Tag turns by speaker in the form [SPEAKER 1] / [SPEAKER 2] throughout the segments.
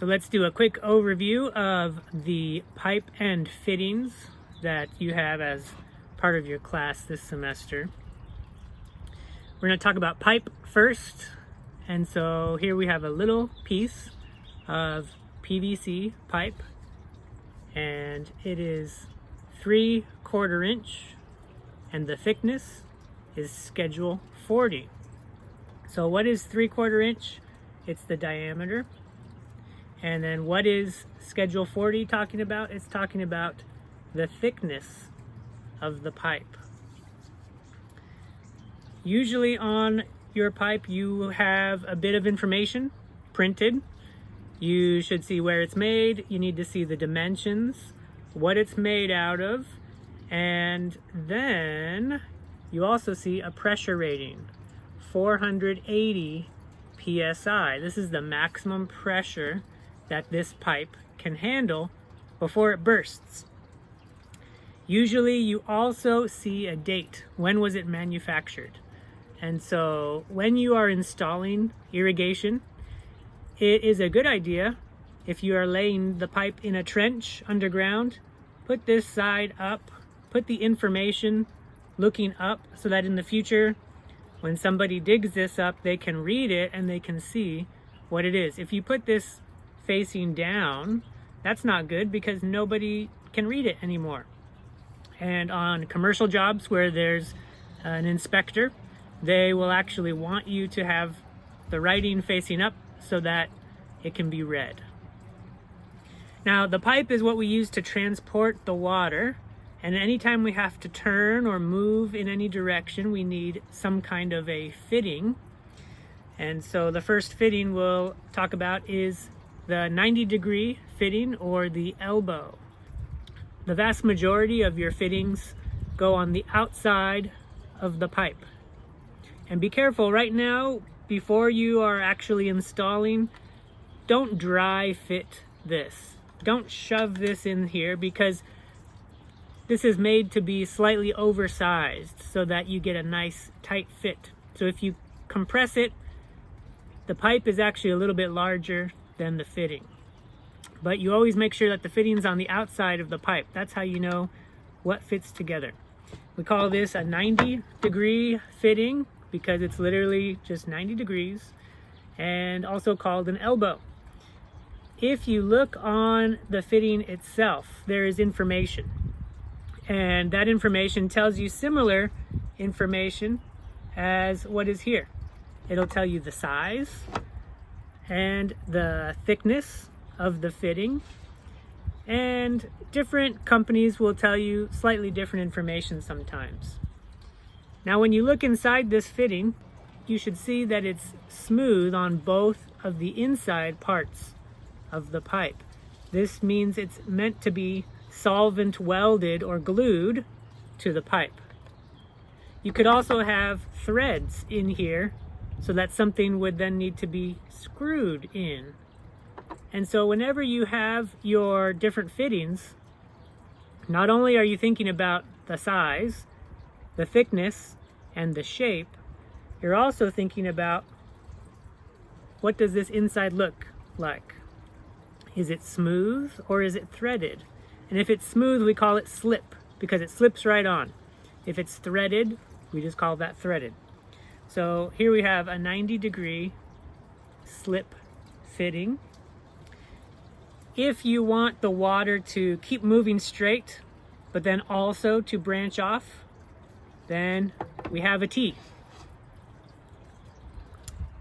[SPEAKER 1] So let's do a quick overview of the pipe and fittings that you have as part of your class this semester. We're going to talk about pipe first. And so here we have a little piece of PVC pipe, and it is 3/4 inch, and the thickness is schedule 40. So what is 3/4 inch? It's the diameter. And then what is schedule 40 talking about? It's talking about the thickness of the pipe. Usually on your pipe you have a bit of information printed. You should see where it's made, you need to see the dimensions, what it's made out of, and then you also see a pressure rating, 480 psi. This is the maximum pressure that this pipe can handle before it bursts. Usually you also see a date. When was it manufactured? And so when you are installing irrigation, it is a good idea, if you are laying the pipe in a trench underground, put this side up, put the information looking up, so that in the future when somebody digs this up, they can read it and they can see what it is. If you put this facing down, that's not good because nobody can read it anymore. And on commercial jobs where there's an inspector, they will actually want you to have the writing facing up so that it can be read. Now, the pipe is what we use to transport the water, and anytime we have to turn or move in any direction, we need some kind of a fitting. And so the first fitting we'll talk about is the 90-degree fitting, or the elbow. The vast majority of your fittings go on the outside of the pipe. And be careful right now, before you are actually installing, don't dry fit this. Don't shove this in here, because this is made to be slightly oversized so that you get a nice tight fit. So if you compress it, the pipe is actually a little bit larger than the fitting. But you always make sure that the fitting's on the outside of the pipe. That's how you know what fits together. We call this a 90-degree fitting because it's literally just 90 degrees, and also called an elbow. If you look on the fitting itself, there is information. And that information tells you similar information as what is here. It'll tell you the size and the thickness of the fitting, and different companies will tell you slightly different information sometimes. Now when you look inside this fitting, you should see that it's smooth on both of the inside parts of the pipe. This means it's meant to be solvent welded or glued to the pipe. You could also have threads in here, so that something would then need to be screwed in. And so whenever you have your different fittings, not only are you thinking about the size, the thickness, and the shape, you're also thinking about, what does this inside look like? Is it smooth or is it threaded? And if it's smooth, we call it slip, because it slips right on. If it's threaded, we just call that threaded. So here we have a 90-degree slip fitting. If you want the water to keep moving straight, but then also to branch off, then we have a T.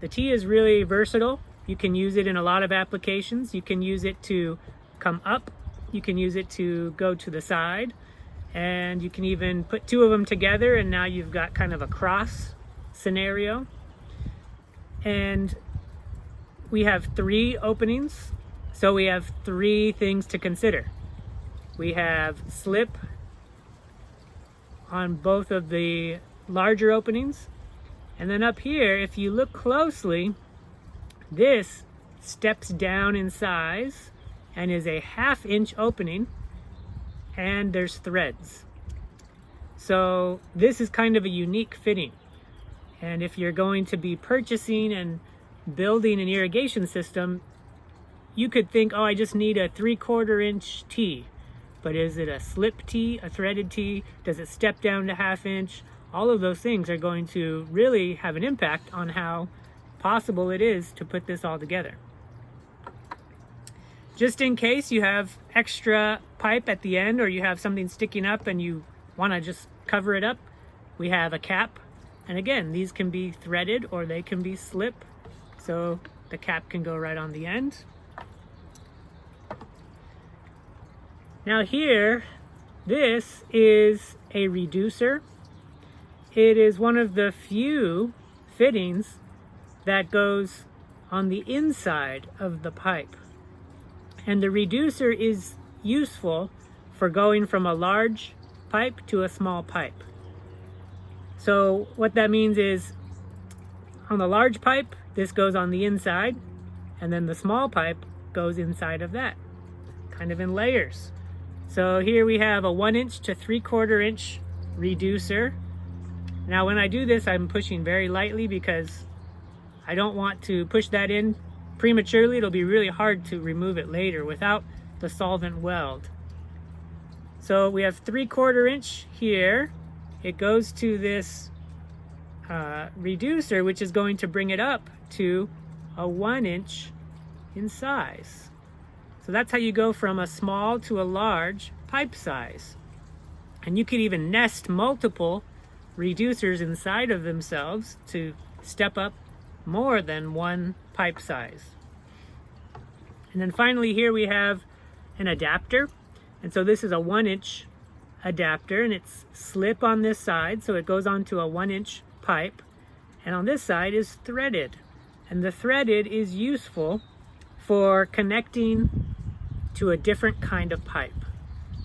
[SPEAKER 1] The T is really versatile. You can use it in a lot of applications. You can use it to come up, you can use it to go to the side, and you can even put two of them together and now you've got kind of a cross scenario. And we have 3 openings, so we have 3 things to consider. We have slip on both of the larger openings, and then up here, if you look closely, this steps down in size and is a 1/2 inch opening, and there's threads. So this is kind of a unique fitting. And if you're going to be purchasing and building an irrigation system, you could think, oh, I just need a 3/4 inch T. But is it a slip T, a threaded T? Does it step down to 1/2 inch? All of those things are going to really have an impact on how possible it is to put this all together. Just in case you have extra pipe at the end, or you have something sticking up and you want to just cover it up, we have a cap. And again, these can be threaded or they can be slip. So the cap can go right on the end. Now here, this is a reducer. It is one of the few fittings that goes on the inside of the pipe. And the reducer is useful for going from a large pipe to a small pipe. So what that means is, on the large pipe, this goes on the inside, and then the small pipe goes inside of that, kind of in layers. So here we have a 1 inch to 3/4 inch reducer. Now when I do this, I'm pushing very lightly because I don't want to push that in prematurely. It'll be really hard to remove it later without the solvent weld. So we have 3/4 inch here. It goes to this reducer, which is going to bring it up to a 1 inch in size. So that's how you go from a small to a large pipe size. And you could even nest multiple reducers inside of themselves to step up more than one pipe size. And then finally here we have an adapter. And so this is a 1 inch adapter, and it's slip on this side, so it goes onto a 1 inch pipe. And on this side is threaded. And the threaded is useful for connecting to a different kind of pipe.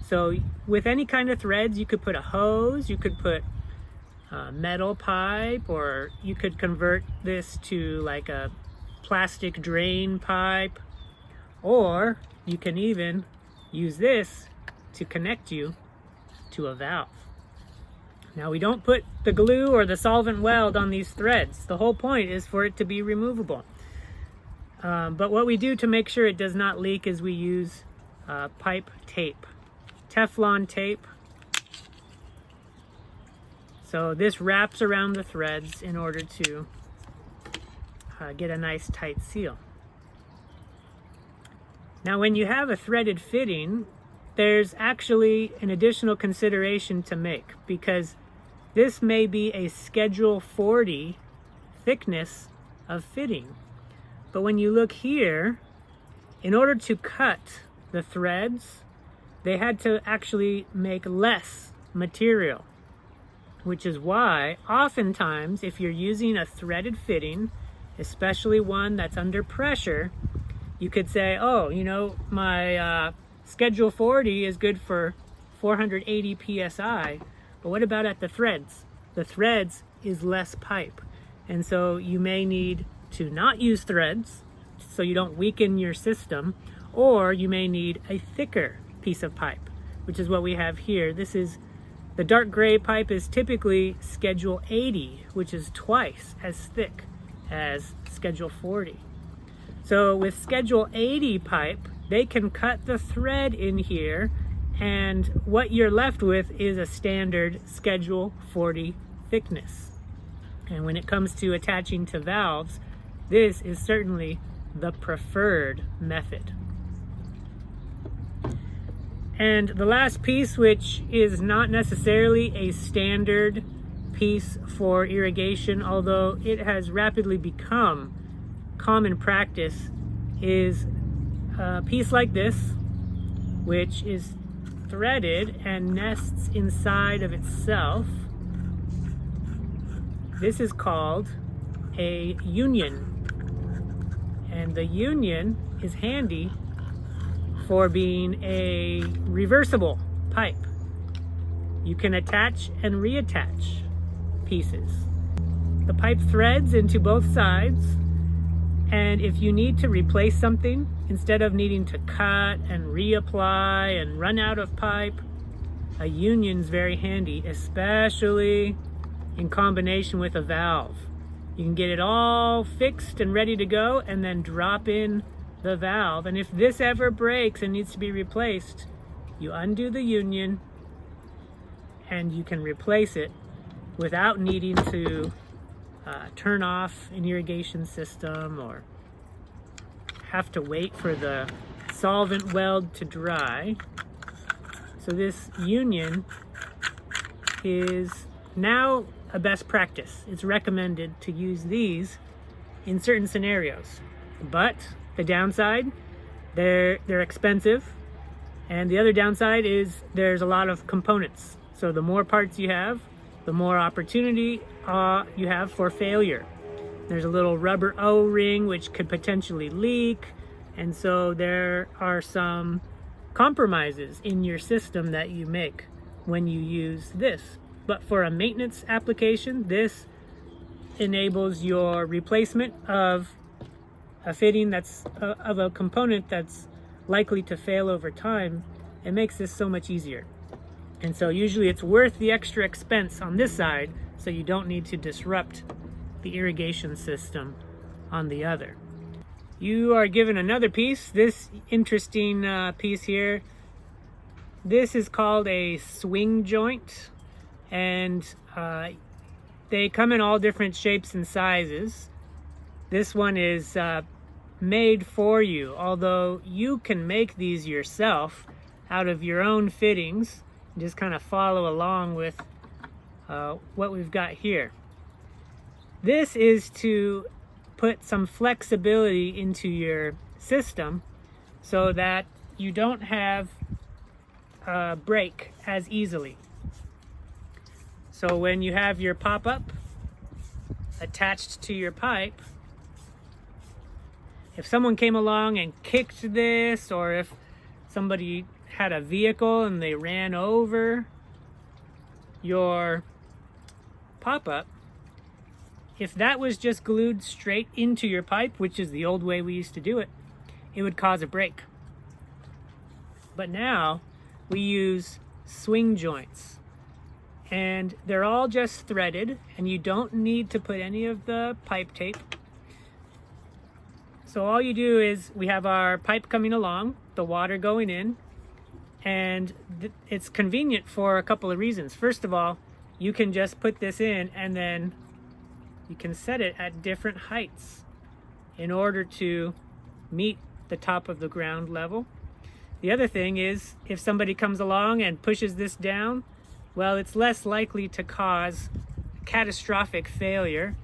[SPEAKER 1] So with any kind of threads, you could put a hose, you could put a metal pipe, or you could convert this to like a plastic drain pipe, or you can even use this to connect you to a valve. Now we don't put the glue or the solvent weld on these threads. The whole point is for it to be removable. But what we do to make sure it does not leak is we use pipe tape, Teflon tape. So this wraps around the threads in order to get a nice tight seal. Now when you have a threaded fitting, there's actually an additional consideration to make, because this may be a Schedule 40 thickness of fitting. But when you look here, in order to cut the threads, they had to actually make less material, which is why oftentimes if you're using a threaded fitting, especially one that's under pressure, you could say, oh, you know, my Schedule 40 is good for 480 psi, but what about at the threads? The threads is less pipe, and so you may need to not use threads so you don't weaken your system, or you may need a thicker piece of pipe, which is what we have here. This is the dark gray pipe is typically Schedule 80, which is twice as thick as Schedule 40. So with Schedule 80 pipe, they can cut the thread in here, and what you're left with is a standard Schedule 40 thickness. And when it comes to attaching to valves, this is certainly the preferred method. And the last piece, which is not necessarily a standard piece for irrigation, although it has rapidly become common practice, is a piece like this, which is threaded and nests inside of itself. This is called a union, and the union is handy for being a reversible pipe. You can attach and reattach pieces. The pipe threads into both sides, and if you need to replace something, instead of needing to cut and reapply and run out of pipe, a union's very handy, especially in combination with a valve. You can get it all fixed and ready to go, and then drop in the valve. And if this ever breaks and needs to be replaced, you undo the union and you can replace it without needing to turn off an irrigation system or have to wait for the solvent weld to dry. So this union is now a best practice. It's recommended to use these in certain scenarios. But the downside, they're expensive. And the other downside is there's a lot of components. So the more parts you have, the more opportunity you have for failure. There's a little rubber O-ring which could potentially leak. And so there are some compromises in your system that you make when you use this. But for a maintenance application, this enables your replacement of a fitting that's of a component that's likely to fail over time. It makes this so much easier. And so usually it's worth the extra expense on this side, so you don't need to disrupt the irrigation system on the other. You are given another piece, this interesting piece here. This is called a swing joint, and they come in all different shapes and sizes. This one is made for you, although you can make these yourself out of your own fittings. Just kind of follow along with what we've got here. This is to put some flexibility into your system so that you don't have a break as easily. So when you have your pop-up attached to your pipe, if someone came along and kicked this, or if somebody had a vehicle and they ran over your pop-up, if that was just glued straight into your pipe, which is the old way we used to do it, it would cause a break. But now we use swing joints, and they're all just threaded, and you don't need to put any of the pipe tape. So all you do is, we have our pipe coming along, the water going in, and it's convenient for a couple of reasons. First of all, you can just put this in and then you can set it at different heights in order to meet the top of the ground level. The other thing is, if somebody comes along and pushes this down, well, it's less likely to cause catastrophic failure.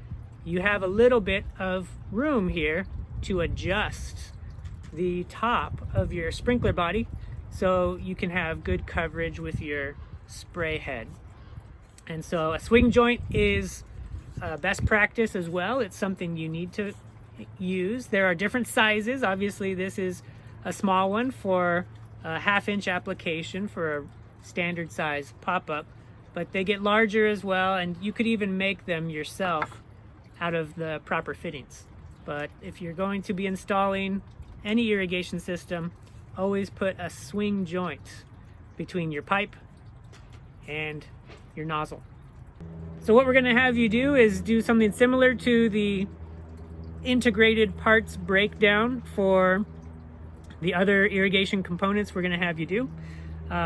[SPEAKER 1] You have a little bit of room here to adjust the top of your sprinkler body so you can have good coverage with your spray head. And so a swing joint is best practice as well. It's something you need to use. There are different sizes. Obviously this is a small one for a 1/2 inch application for a standard size pop-up, but they get larger as well, and you could even make them yourself out of the proper fittings. But if you're going to be installing any irrigation system, always put a swing joint between your pipe and your nozzle. So what we're going to have you do is do something similar to the integrated parts breakdown for the other irrigation components we're going to have you do.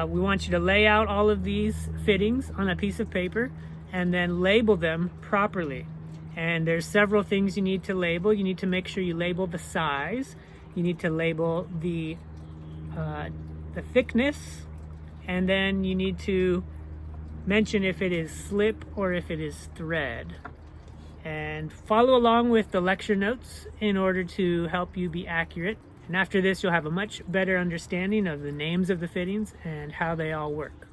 [SPEAKER 1] We want you to lay out all of these fittings on a piece of paper and then label them properly. And there's several things you need to label. You need to make sure you label the size. You need to label the thickness, and then you need to mention if it is slip or if it is thread. And follow along with the lecture notes in order to help you be accurate. And after this, you'll have a much better understanding of the names of the fittings and how they all work.